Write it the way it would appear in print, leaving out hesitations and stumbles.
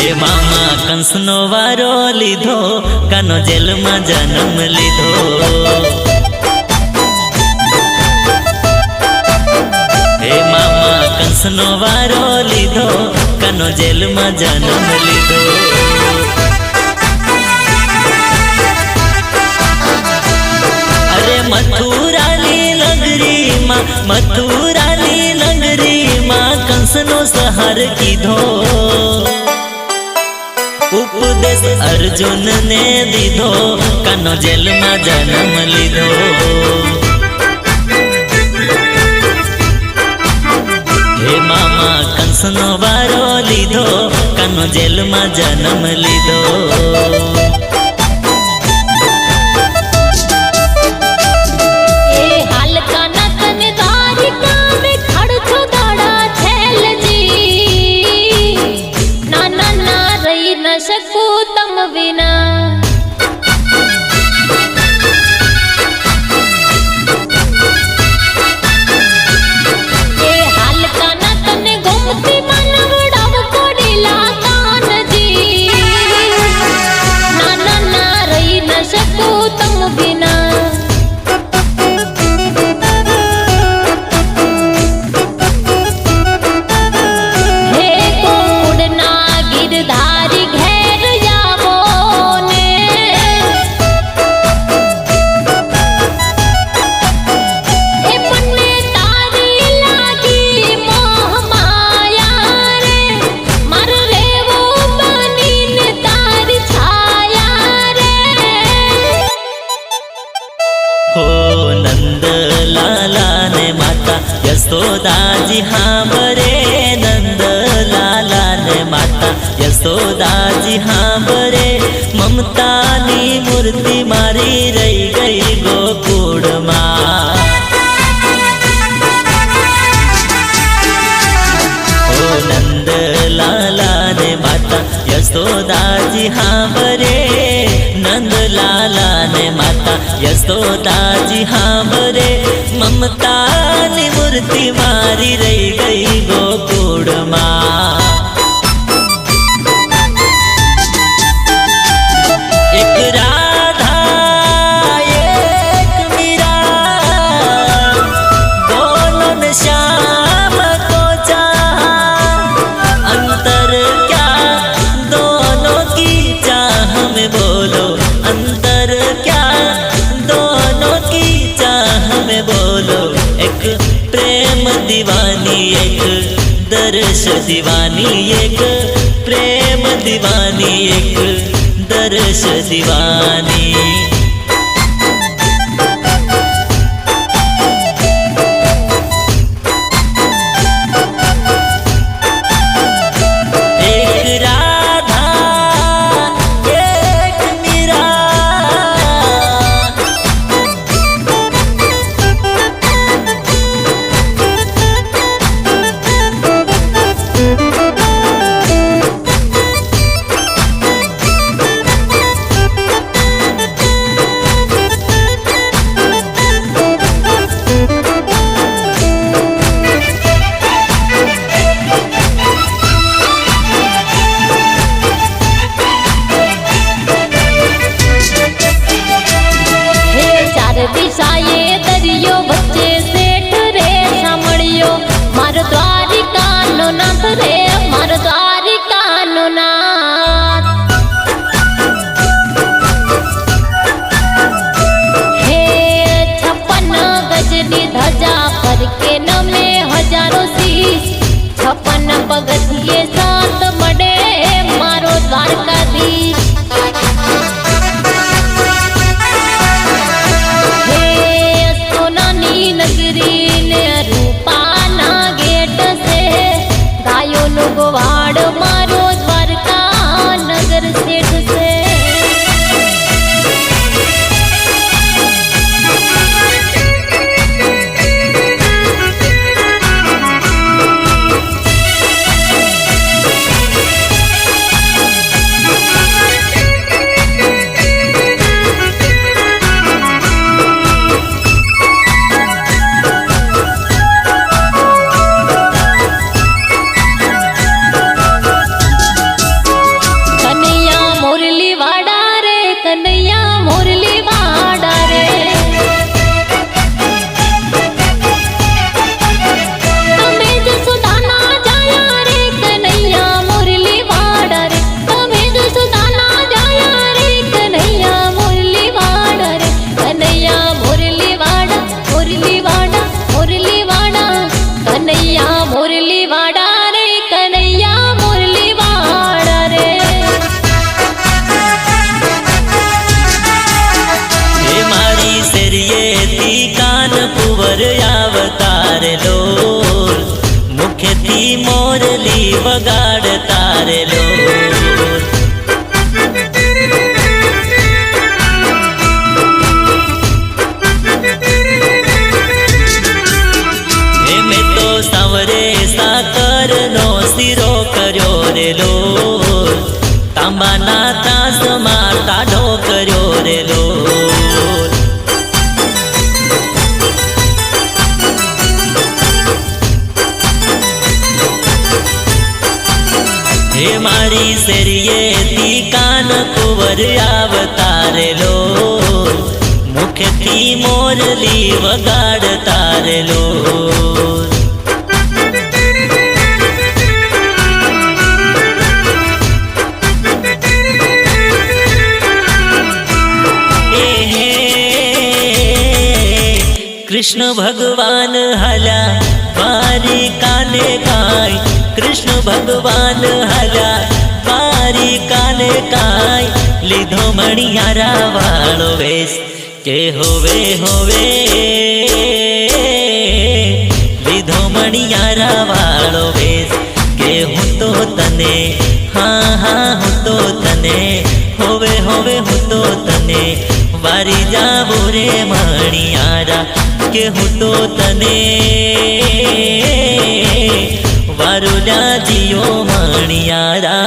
हे मामा कंसनो वारो लीधो कानो जेल में जन्म लीधो। हे मामा कंसनो वारो लीधो कानो जेल में जन्म लीधो। अरे मथुरानी नगरी माँ कंसनो सहर कीधो। उपदेश अर्जुन ने दीधो कानो जेल में जन्म लीधो। हे मामा कंसनो वारो लीधो कानो जेल में जन्म लीधो। तम बिना ए हाल काना तने घूमती मनवड़व कोडीला कान जी। ना ना ना रही न सकू तम बिना। हे कोडना गिरधारी हो नंद लाला ने माता यशोदा जी हाँ बरे। नंद लाला ने माता यशोदा जी हाँ बरे। ममता नी मूर्ति मारी रही गई गोकुड़ माँ। हो नंद लाला ने माता यशोदा जी हाँ बरे। नंद लाला ने माता यशोदा जी हाँ बरे। ममता ने मूर्ति मारी रही गई गोकुड़ माँ। एक राधा एक मीरा दोनों ने श्याम को चाहा। अंतर क्या दोनों की चाह में बोलो। अंतर क्या दोनों की चाह में बोलो। एक प्रेम दीवानी एक दर्श दीवानी। एक प्रेम दीवानी एक दर्श दीवानी। તારે લોલ મેં તો સાવરે સાકર નો શીરો કર્યો રે લોલ તાંબાના ત્રાસમાં ટાઢો કર્યો રે લોલ હે મારી શેરીએથી કાન કુંવર આવતા રે લોલ મુખથી મોરલી વગાડતા રે લોલ कृष्ण भगवान हला मारी काने काय कृष्ण भगवान हला मारी काने काय लीधो मणियारा वाळो वेश के होवे होवे लीधो मणियारा वाळो वेश के हूँ तो तने हाँ हाँ हूँ तो तने होवे होवे हूँ तो तने वारी जावो रे मणियारा के हूँ तो तने वारो जाजियो मणियारा।